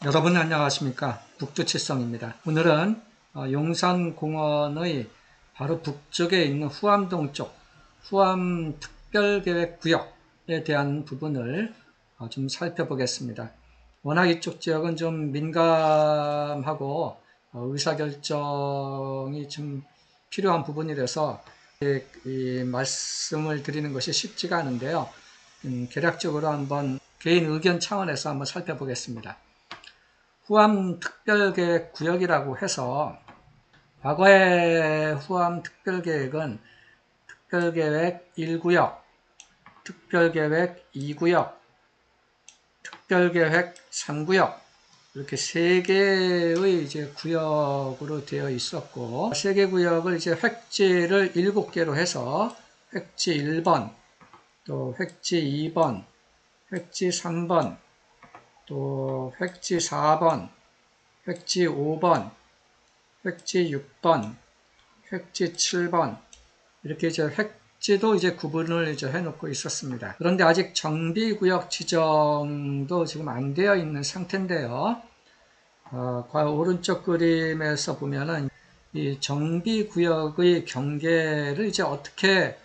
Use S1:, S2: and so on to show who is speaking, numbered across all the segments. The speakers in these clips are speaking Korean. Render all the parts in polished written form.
S1: 여러분 안녕하십니까. 북두칠성입니다. 오늘은 용산공원의 바로 북쪽에 있는 후암동 쪽 후암특별계획구역에 대한 부분을 좀 살펴보겠습니다. 워낙 이쪽 지역은 좀 민감하고 의사결정이 좀 필요한 부분이라서 이 말씀을 드리는 것이 쉽지가 않은데요. 개략적으로 한번 개인 의견 차원에서 한번 살펴보겠습니다. 후암특별계획구역이라고 해서 과거의 후암특별계획은 특별계획 1구역, 특별계획 2구역, 특별계획 3구역 이렇게 세 개의 이제 구역으로 되어 있었고, 세 개 구역을 이제 획지를 7개로 해서 획지 1번, 또 획지 2번, 획지 3번, 또 획지 4번, 획지 5번, 획지 6번, 획지 7번 이렇게 이제 획지도 이제 구분을 이제 해놓고 있었습니다. 그런데 아직 정비구역 지정도 지금 안 되어 있는 상태인데요. 오른쪽 그림에서 보면은 이 정비구역의 경계를 이제 어떻게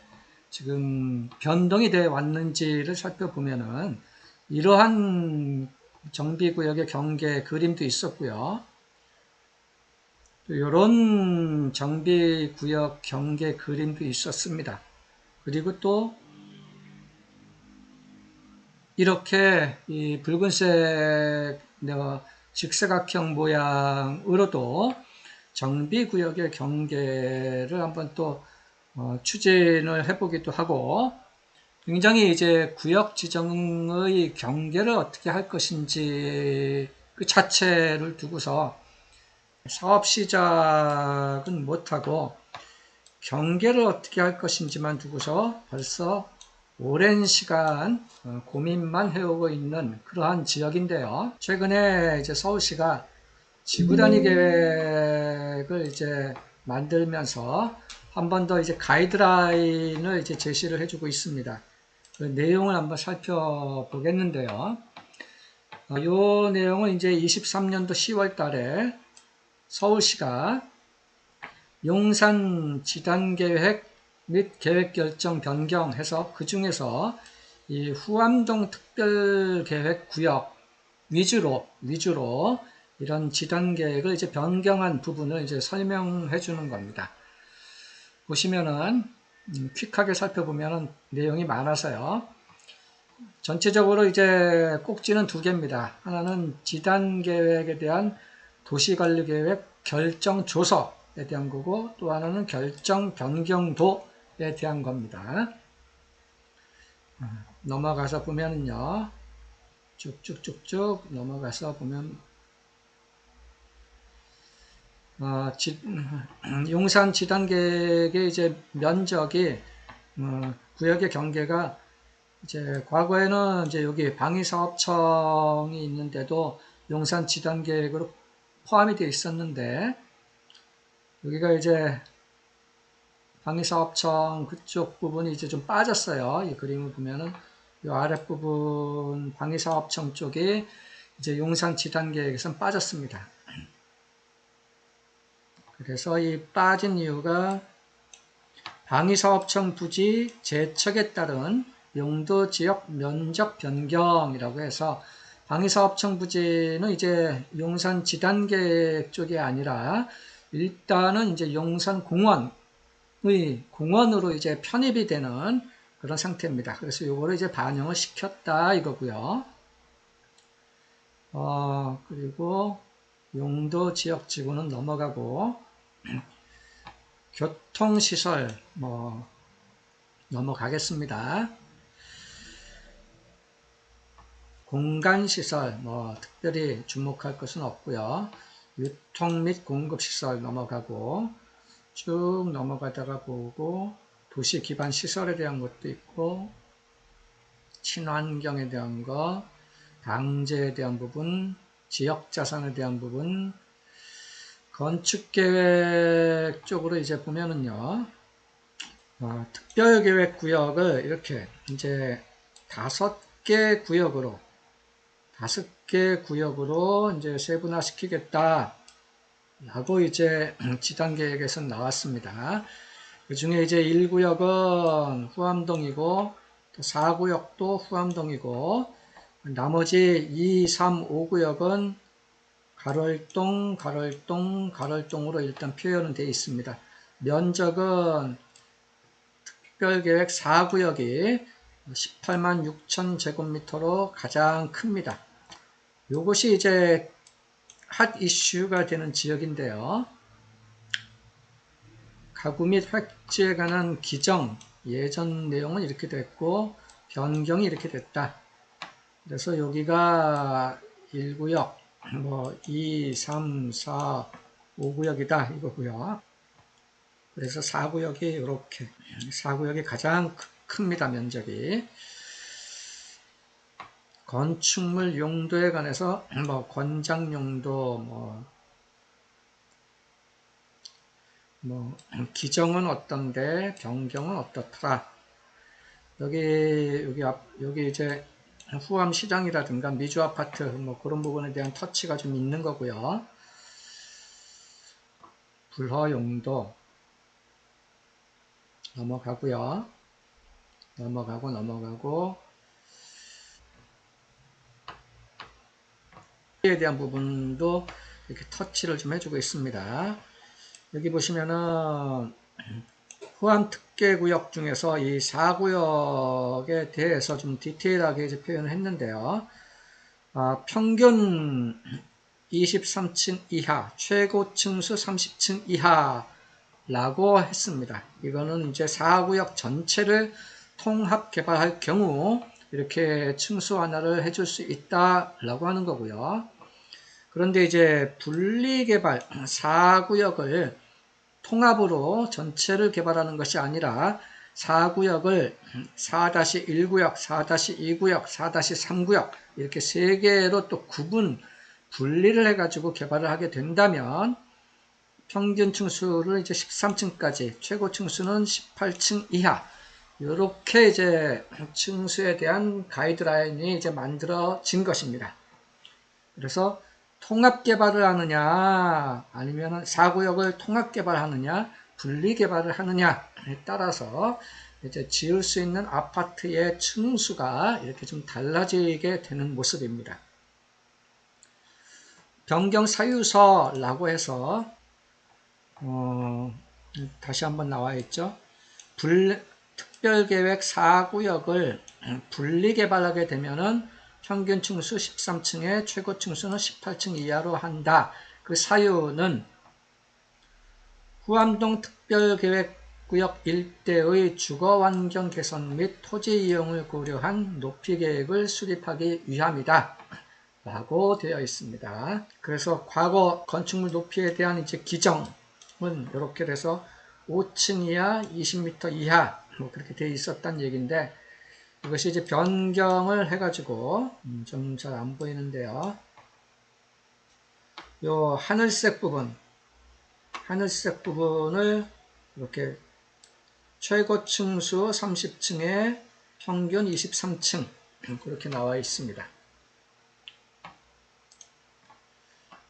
S1: 지금 변동이 되어 왔는지를 살펴보면은 이러한 정비구역의 경계 그림도 있었고요. 또 이런 정비구역 경계 그림도 있었습니다. 그리고 또 이렇게 이 붉은색 직사각형 모양으로도 정비구역의 경계를 한번 또 추진을 해보기도 하고, 굉장히 이제 구역 지정의 경계를 어떻게 할 것인지 그 자체를 두고서 사업 시작은 못하고 경계를 어떻게 할 것인지만 두고서 벌써 오랜 시간 고민만 해오고 있는 그러한 지역인데요. 최근에 이제 서울시가 지구단위 계획을 이제 만들면서 한 번 더 이제 가이드라인을 이제 제시를 해주고 있습니다. 그 내용을 한번 살펴보겠는데요. 이 내용은 이제 23년도 10월 달에 서울시가 용산 지단계획 및 계획결정 변경해서 그 중에서 이 후암동 특별계획구역 위주로 이런 지단계획을 이제 변경한 부분을 이제 설명해 주는 겁니다. 보시면은 퀵하게 살펴보면은 내용이 많아서요. 전체적으로 이제 꼭지는 두 개입니다. 하나는 지단계획에 대한 도시관리계획 결정조서에 대한 거고, 또 하나는 결정 변경도에 대한 겁니다. 넘어가서 보면은요, 쭉쭉쭉쭉 넘어가서 보면 용산 지단계획의 이제 면적이 구역의 경계가 이제 과거에는 이제 여기 방위사업청이 있는데도 용산 지단계획으로 포함이 되어 있었는데, 여기가 이제 방위사업청 그쪽 부분이 이제 좀 빠졌어요. 이 그림을 보면은 이 아랫부분 방위사업청 쪽이 이제 용산 지단계획에선 빠졌습니다. 그래서 이 빠진 이유가 방위사업청 부지 재척에 따른 용도지역 면적 변경이라고 해서, 방위사업청 부지는 이제 용산 지단계획 쪽이 아니라 일단은 이제 용산 공원으로 이제 편입이 되는 그런 상태입니다. 그래서 요거를 이제 반영을 시켰다 이거고요. 그리고 용도지역지구는 넘어가고, 교통시설 넘어가겠습니다. 공간시설 특별히 주목할 것은 없고요. 유통 및 공급시설 넘어가고, 쭉 넘어가다가 보고 도시 기반 시설에 대한 것도 있고, 친환경에 대한 거, 방제에 대한 부분, 지역자산에 대한 부분, 건축계획 쪽으로 이제 보면은요, 특별계획구역을 이렇게 이제 5개 개 구역으로 이제 세분화시키겠다 라고 이제 지당 계획에서 나왔습니다. 그 중에 이제 1구역은 후암동이고 또 4구역도 후암동이고 나머지 2, 3, 5구역은 가롤동, 가롤동, 가롤동으로 일단 표현은 되어 있습니다. 면적은 특별계획 4구역이 18만 6천 제곱미터로 가장 큽니다. 이것이 이제 핫 이슈가 되는 지역인데요. 가구 및 획지에 관한 기정, 예전 내용은 이렇게 됐고 변경이 이렇게 됐다. 그래서 여기가 1구역, 2, 3, 4, 5구역이다 이거고요. 그래서 4구역이 이렇게 4구역이 가장 큽니다. 면적이. 건축물 용도에 관해서 권장 용도 기정은 어떤데 변경은 어떻더라. 여기 이제 후암 시장이라든가 미주 아파트 그런 부분에 대한 터치가 좀 있는 거고요. 불허 용도 넘어가고요. 넘어가고 에 대한 부분도 이렇게 터치를 좀 해주고 있습니다. 여기 보시면은 후암 특계구역 중에서 이 4구역에 대해서 좀 디테일하게 이제 표현을 했는데요. 평균 23층 이하, 최고 층수 30층 이하라고 했습니다. 이거는 이제 4구역 전체를 통합 개발할 경우 이렇게 층수 완화를 해줄 수 있다라고 하는 거고요. 그런데 이제 분리개발 4구역을 통합으로 전체를 개발하는 것이 아니라 4구역을 4-1구역, 4-2구역, 4-3구역 이렇게 3개로 또 분리를 해가지고 개발을 하게 된다면 평균 층수를 이제 13층까지, 최고 층수는 18층 이하 이렇게 이제 층수에 대한 가이드라인이 이제 만들어진 것입니다. 그래서 통합 개발을 하느냐 아니면 4구역을 통합 개발하느냐 분리 개발을 하느냐에 따라서 이제 지을 수 있는 아파트의 층수가 이렇게 좀 달라지게 되는 모습입니다. 변경 사유서라고 해서 다시 한번 나와 있죠. 특별계획 4구역을 분리 개발하게 되면은 평균 층수 13층에 최고 층수는 18층 이하로 한다. 그 사유는 후암동 특별계획구역 일대의 주거환경 개선 및 토지 이용을 고려한 높이 계획을 수립하기 위함이다. 라고 되어 있습니다. 그래서 과거 건축물 높이에 대한 이제 기정은 이렇게 돼서 5층 이하, 20m 이하 그렇게 되어 있었단 얘기인데 이것이 이제 변경을 해가지고 좀 잘 안 보이는데요. 요 하늘색 부분을 이렇게 최고 층수 30층에 평균 23층 그렇게 나와 있습니다.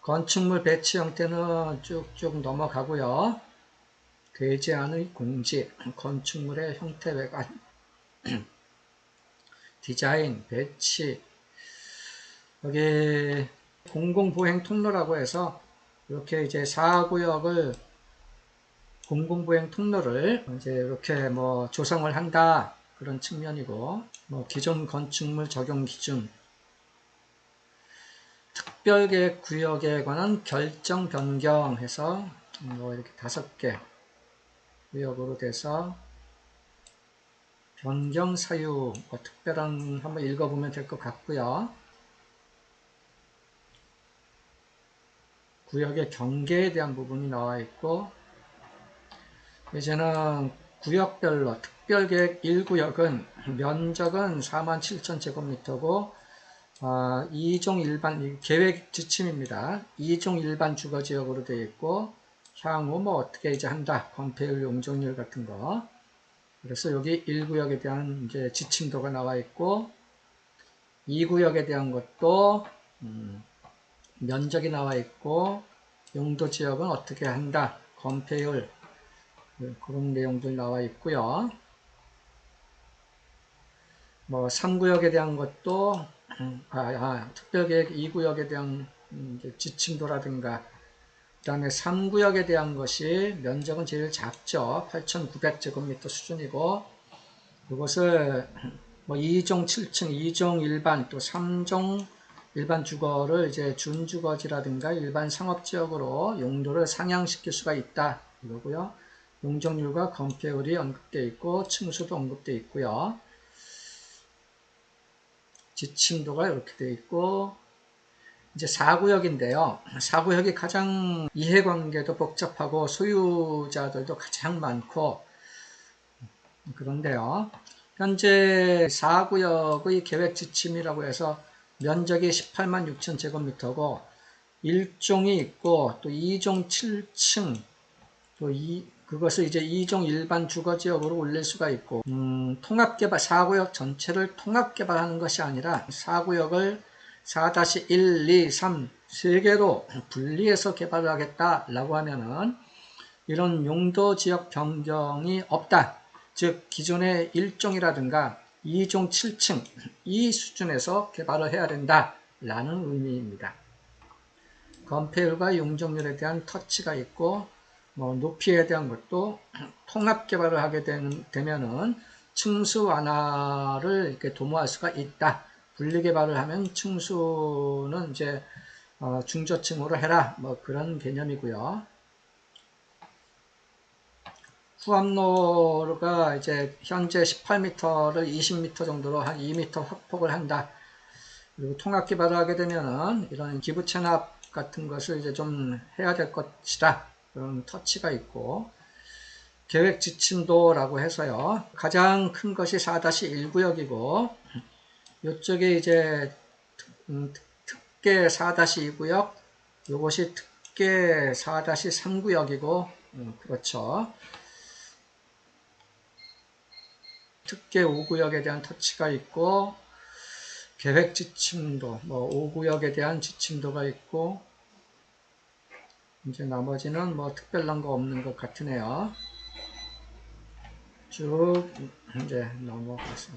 S1: 건축물 배치 형태는 쭉쭉 넘어가고요. 대제안의 공지, 건축물의 형태 외관, 디자인, 배치, 여기 공공보행 통로라고 해서 이렇게 이제 4구역을 공공보행 통로를 이제 이렇게 조성을 한다 그런 측면이고 기존 건축물 적용 기준, 특별계획 구역에 관한 결정 변경해서 이렇게 5개 구역으로 돼서 변경 사유 특별한 한번 읽어보면 될 것 같고요. 구역의 경계에 대한 부분이 나와 있고 이제는 구역별로 특별계획 1구역은 면적은 47,000제곱미터고 2종 일반 계획 지침입니다. 2종 일반 주거지역으로 되어 있고 향후 어떻게 이제 한다 건폐율 용적률 같은 거 그래서 여기 1구역에 대한 이제 지침도가 나와 있고 2구역에 대한 것도 면적이 나와 있고 용도 지역은 어떻게 한다, 건폐율 그런 내용들 나와 있고요. 뭐 3구역에 대한 것도 특별계획 2구역에 대한 지침도라든가 그 다음에 3구역에 대한 것이 면적은 제일 작죠. 8,900제곱미터 수준이고 그것을 뭐 2종 7층, 2종 일반 또 3종 일반 주거를 이제 준주거지라든가 일반 상업지역으로 용도를 상향시킬 수가 있다 이거고요. 용적률과 건폐율이 언급되어 있고 층수도 언급되어 있고요. 지침도가 이렇게 되어 있고 이제 4구역인데요. 4구역이 가장 이해관계도 복잡하고 소유자들도 가장 많고 그런데요. 현재 4구역의 계획 지침이라고 해서 면적이 18만 6천 제곱미터고 1종이 있고 또 2종 7층 또 그것을 이제 2종 일반 주거지역으로 올릴 수가 있고 통합개발 4구역 전체를 통합개발하는 것이 아니라 4구역을 4-1, 2, 3 3개로 분리해서 개발을 하겠다라고 하면은 이런 용도 지역 변경이 없다. 즉 기존의 1종이라든가 2종 7층 이 수준에서 개발을 해야 된다라는 의미입니다. 건폐율과 용적률에 대한 터치가 있고 뭐 높이에 대한 것도 통합 개발을 하게 되면은 층수 완화를 이렇게 도모할 수가 있다. 분리 개발을 하면 층수는 이제 중저층으로 해라. 뭐 그런 개념이고요. 후암로가 이제 현재 18m를 20m 정도로 한 2m 확폭을 한다. 그리고 통합 개발을 하게 되면은 이런 기부 체납 같은 것을 이제 좀 해야 될 것이다. 그런 터치가 있고 계획 지침도라고 해서요. 가장 큰 것이 4-1구역이고 이쪽에 이제 특계 4-2구역 이것이 특계 4-3구역이고 그렇죠. 특계 5구역에 대한 터치가 있고 계획 지침도 뭐 5구역에 대한 지침도가 있고 이제 나머지는 뭐 특별한 거 없는 것 같으네요. 쭉 이제 넘어가서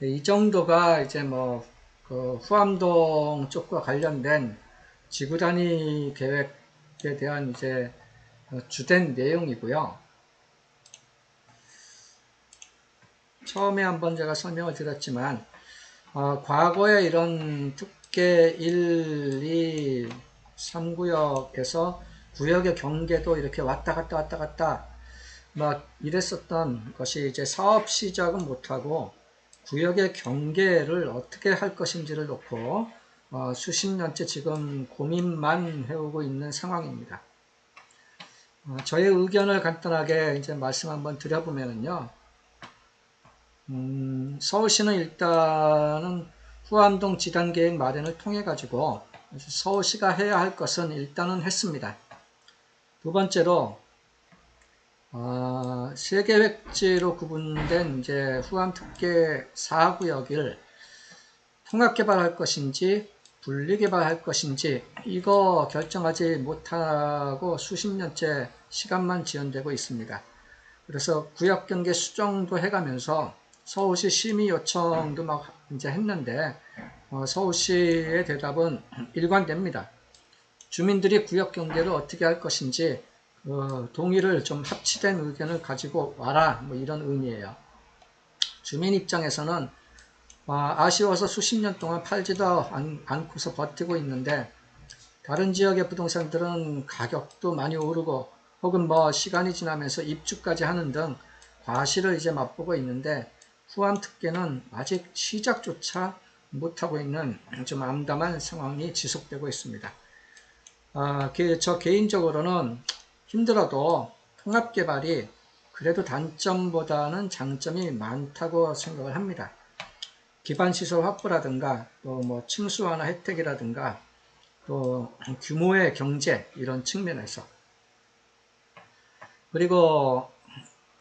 S1: 이 정도가 이제 뭐 그 후암동 쪽과 관련된 지구 단위 계획에 대한 이제 주된 내용이고요. 처음에 한번 제가 설명을 드렸지만 과거에 이런 특계 1, 2, 3구역에서 구역의 경계도 이렇게 왔다 갔다 막 이랬었던 것이 이제 사업 시작은 못하고 구역의 경계를 어떻게 할 것인지를 놓고 수십 년째 지금 고민만 해오고 있는 상황입니다. 저의 의견을 간단하게 이제 말씀 한번 드려보면요. 서울시는 일단은 후암동 지단계획 마련을 통해 가지고 서울시가 해야 할 것은 일단은 했습니다. 두 번째로 세계획지로 구분된 이제 후암특계 4구역을 통합개발할 것인지 분리개발할 것인지 이거 결정하지 못하고 수십 년째 시간만 지연되고 있습니다. 그래서 구역경계 수정도 해가면서 서울시 심의 요청도 막 이제 했는데 서울시의 대답은 일관됩니다. 주민들이 구역경계를 어떻게 할 것인지 동의를 좀 합치된 의견을 가지고 와라 뭐 이런 의미예요. 주민 입장에서는 아쉬워서 수십 년 동안 팔지도 않고서 버티고 있는데 다른 지역의 부동산들은 가격도 많이 오르고 혹은 뭐 시간이 지나면서 입주까지 하는 등 과실을 이제 맛보고 있는데 후암특계는 아직 시작조차 못하고 있는 좀 암담한 상황이 지속되고 있습니다. 저 개인적으로는 힘들어도 통합개발이 그래도 단점보다는 장점이 많다고 생각을 합니다. 기반시설 확보라든가 또 뭐 층수 완화 혜택이라든가 또 규모의 경제 이런 측면에서 그리고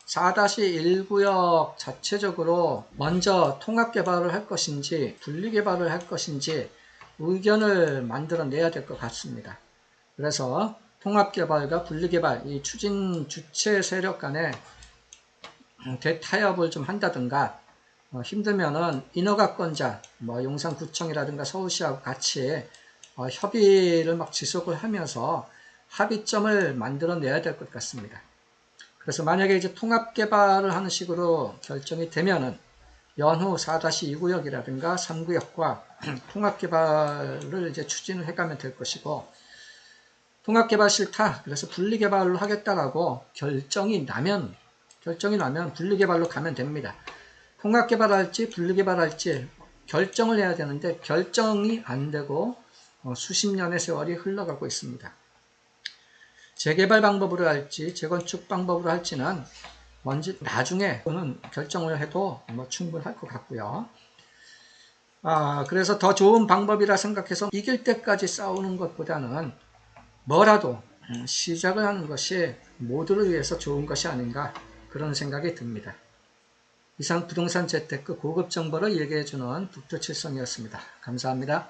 S1: 4-1구역 자체적으로 먼저 통합개발을 할 것인지 분리개발을 할 것인지 의견을 만들어내야 될 것 같습니다. 그래서 통합개발과 분리개발, 이 추진 주체 세력 간에 대타협을 좀 한다든가, 힘들면은 인허가권자, 용산구청이라든가 서울시하고 같이 협의를 막 지속을 하면서 합의점을 만들어내야 될 것 같습니다. 그래서 만약에 이제 통합개발을 하는 식으로 결정이 되면은 연후 4-2구역이라든가 3구역과 통합개발을 이제 추진을 해가면 될 것이고, 통합개발 싫다, 그래서 분리개발로 하겠다라고 결정이 나면 분리개발로 가면 됩니다. 통합개발할지 분리개발할지 결정을 해야 되는데 결정이 안 되고 수십 년의 세월이 흘러가고 있습니다. 재개발 방법으로 할지 재건축 방법으로 할지는 나중에는 결정을 해도 충분할 것 같고요. 그래서 더 좋은 방법이라 생각해서 이길 때까지 싸우는 것보다는 뭐라도 시작을 하는 것이 모두를 위해서 좋은 것이 아닌가, 그런 생각이 듭니다. 이상 부동산 재테크 고급 정보를 얘기해주는 북두칠성이었습니다. 감사합니다.